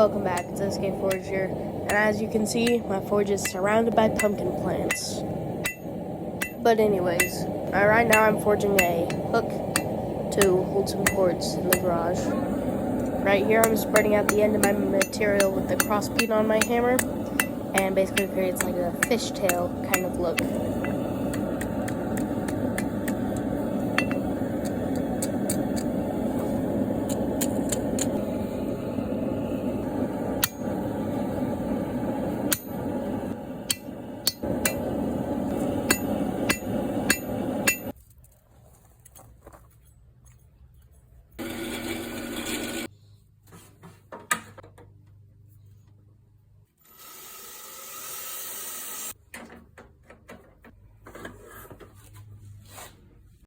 Welcome back, it's SK Forge here, and as you can see, my forge is surrounded by pumpkin plants. But anyways, right now I'm forging a hook to hold some cords in the garage. Right here I'm spreading out the end of my material with the crossbeam on my hammer, and basically creates like a fishtail kind of look.